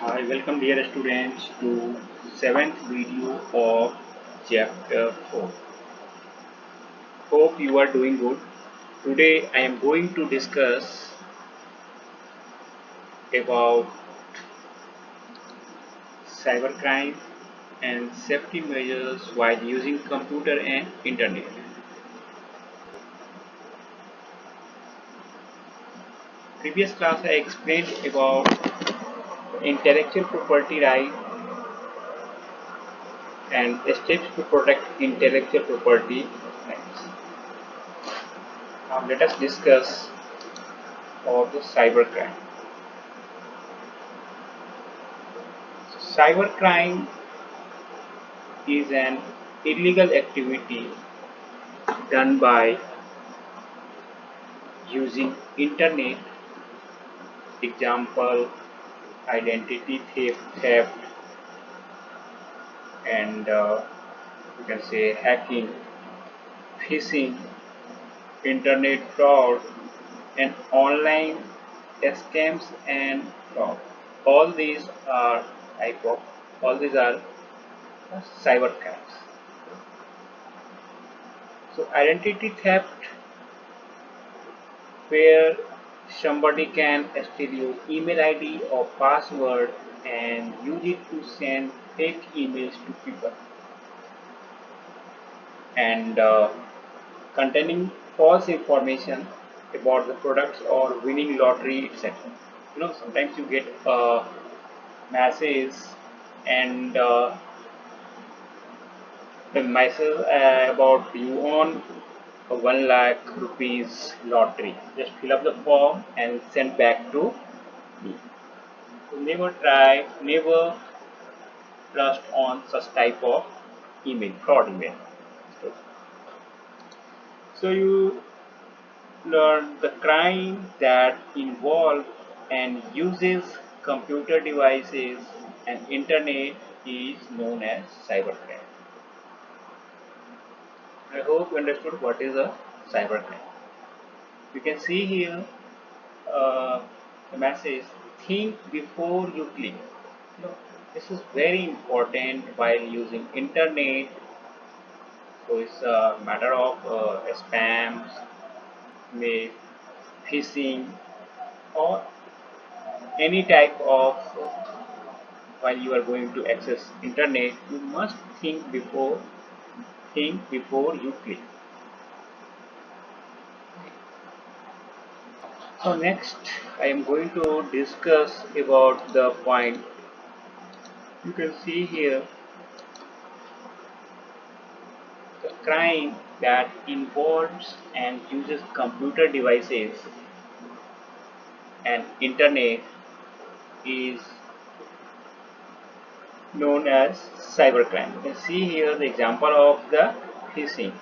Hi, welcome dear students to seventh video of chapter 4. Hope you are doing good. Today I am going to discuss about cybercrime and safety measures while using computer and internet. Previous class I explained about intellectual property right and steps to protect intellectual property rights. Now let us discuss about the cybercrime. Cybercrime is an illegal activity done by using internet, example identity theft and you can say hacking, phishing, internet fraud and online scams and fraud. All these are type of all these are cyber crimes. So identity theft where somebody can steal your email ID or password and use it to send fake emails to people and containing false information about the products or winning lottery etc. Sometimes you get a message and the message about you won a 1 lakh rupees lottery. Just fill up the form and send back to me. So never trust on such type of email, fraud email. So, so you learn the crime that involves and uses computer devices and internet is known as cybercrime. I hope you understood what is a cybercrime. You can see here the message think before you click. This is very important while using internet. So it's a matter of spams, may phishing or any type of while you are going to access internet you must think before you click. So next I am going to discuss about the point. You can see here the crime that involves and uses computer devices and internet is known as cybercrime. You can see here the example of the phishing,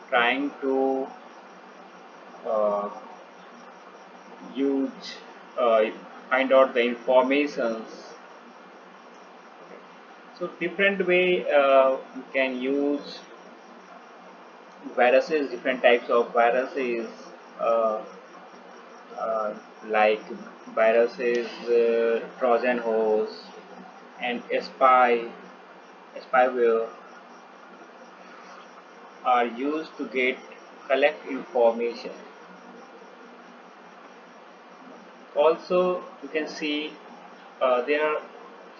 trying to uh, use find out the informations. So different way you can use viruses, different types of viruses uh, uh, like viruses, Trojan horse, and spyware are used to collect information. Also, you can see there are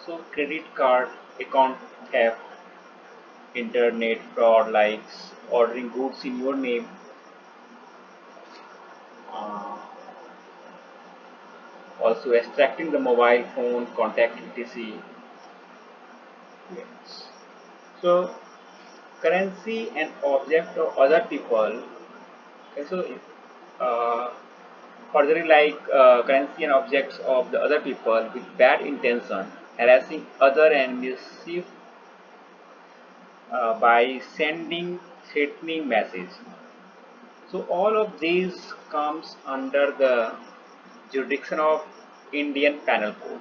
so credit card account theft, internet fraud like ordering goods in your name, uh, also extracting the mobile phone contact etc. Yes. So currency and object of other people. Okay, so uh, further like currency and objects of the other people with bad intention, harassing other and mischief by sending threatening message. So all of these comes under the jurisdiction of Indian Penal Code.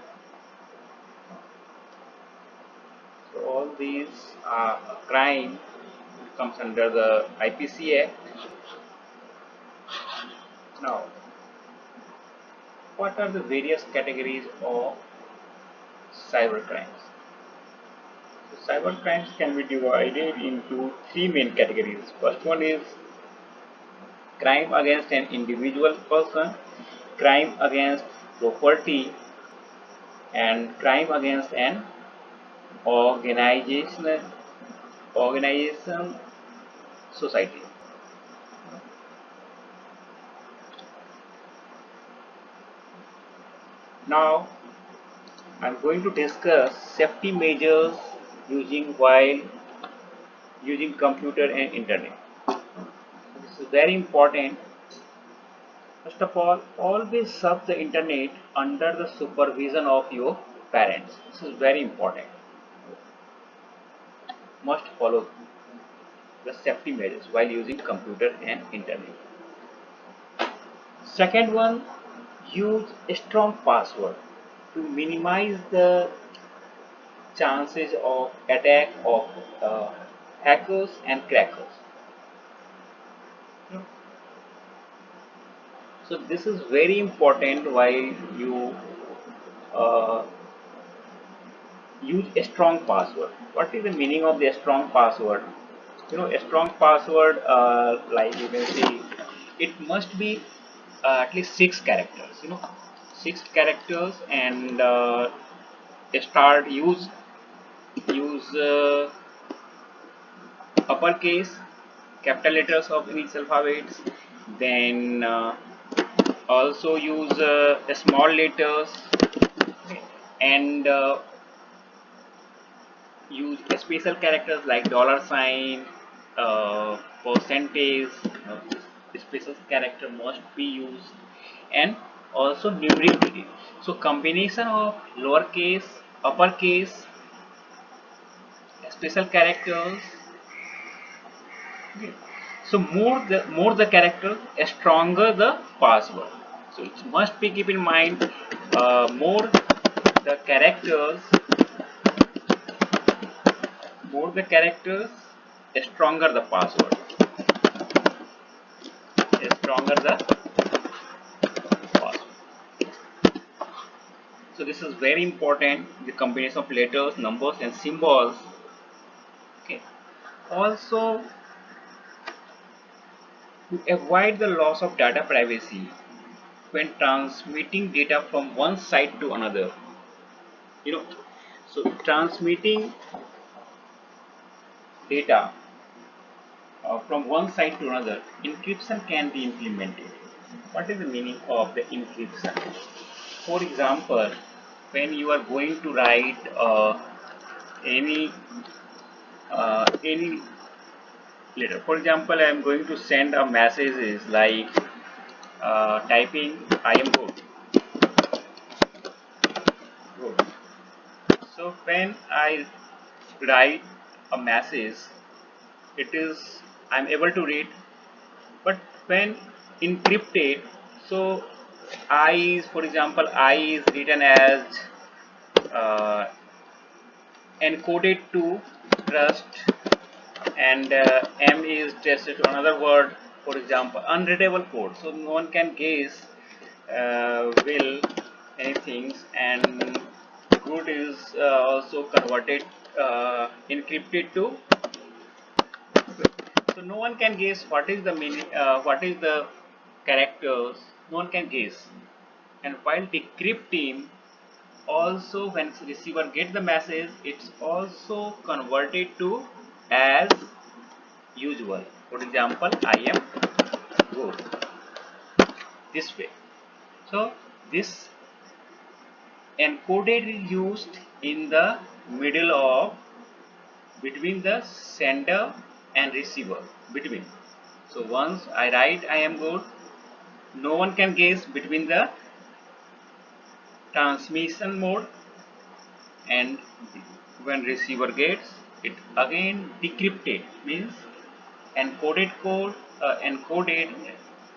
So all these crime comes under the IPC Act. Now what are the various categories of cyber crimes? So cyber crimes can be divided into three main categories. First one is crime against an individual person, crime against property, and crime against an organization, organization society. Now I'm going to discuss safety measures while using computer and internet. This is very important. First of all, always surf the internet under the supervision of your parents. This is very important. Must follow the safety measures while using computer and internet. Second one, use a strong password to minimize the chances of attack of hackers and crackers. So this is very important while you uh, use a strong password. What is the meaning of the strong password? A strong password, like you can see, it must be at least 6 characters. 6 characters, and start use uppercase, capital letters of each alphabets. Then also use small letters, and use special characters like dollar sign, percentage. Special character must be used, and also numeric digit. So combination of lowercase, uppercase, special characters. Okay. So more the character, stronger the password. So it must be keep in mind, more the characters, stronger the password, stronger the password. So this is very important. The combination of letters, numbers, and symbols. Okay. Also, to avoid the loss of data privacy when transmitting data from one site to another. you know so transmitting data from one site to another, encryption can be implemented. What is the meaning of the encryption? For example, when you are going to write any letter, for example, I am going to send a message like typing I am good. So when I write a message, it is I'm able to read, but when encrypted, so I is, for example, I is written as uh, encoded to trust, and M is tested to another word, for example, unreadable code, so no one can guess will anything, and good is also converted, encrypted to, so no one can guess what is the meaning, what is the characters, no one can guess. And while decrypting, also when receiver get the message, it's also converted to as usual, for example, I am good, this way. So this encoded is used in the middle of, between the sender and receiver, between. So once I write I am good, no one can guess between the transmission mode, and when receiver gets it, again decrypted means encoded code, encoded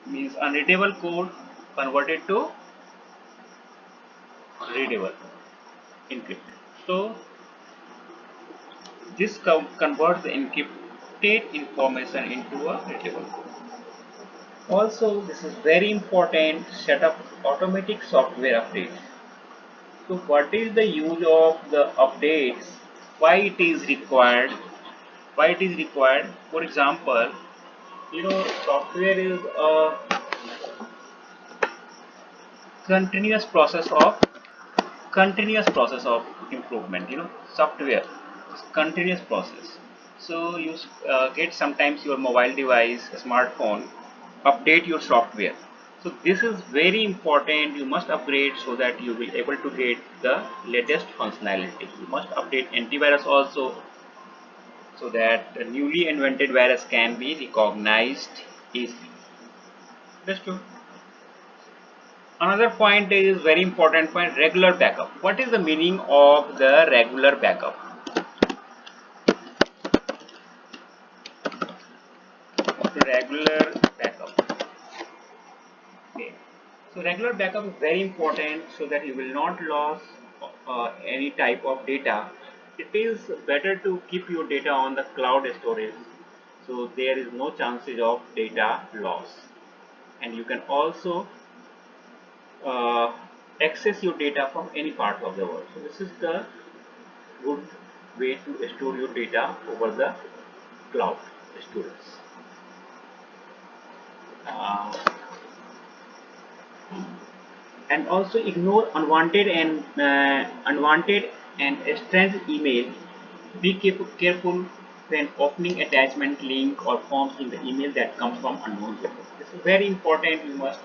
means unreadable code converted to readable, encrypted. So this converts the encrypted information into a readable code. Also, this is very important, set up automatic software updates. So what is the use of the updates? Why it is required? Why it is required? For example, software is a continuous process of continuous process of improvement. Software is continuous process. So you get sometimes your mobile device, smartphone, update your software. So this is very important. You must upgrade so that you will able to get the latest functionality. You must update antivirus also, so that the newly invented virus can be recognized easily. Understood? Another point is very important point, regular backup. What is the meaning of the regular backup? Regular backup. Okay. So regular backup is very important so that you will not lose any type of data. It is better to keep your data on the cloud storage, so there is no chances of data loss, and you can also uh, access your data from any part of the world. So this is the good way to store your data over the cloud storage. Uh, and also ignore unwanted and strange email. Be careful when opening attachment link or forms in the email that comes from unknown people. This is very important. You must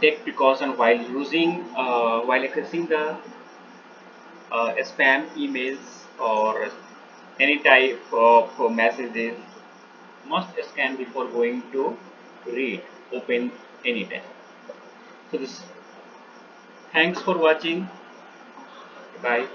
take precaution while while accessing the spam emails or any type of messages. Must scan before going to read, open anytime. So this. Thanks for watching. Bye.